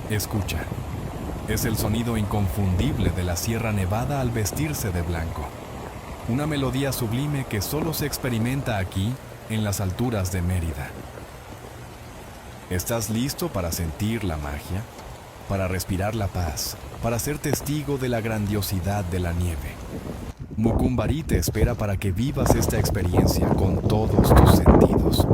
Escucha. Es el sonido inconfundible de la Sierra Nevada al vestirse de blanco. Una melodía sublime que solo se experimenta aquí, en las alturas de Mérida. ¿Estás listo para sentir la magia? Para respirar la paz, para ser testigo de la grandiosidad de la nieve. Mucumbarí te espera para que vivas esta experiencia con todos tus sentidos.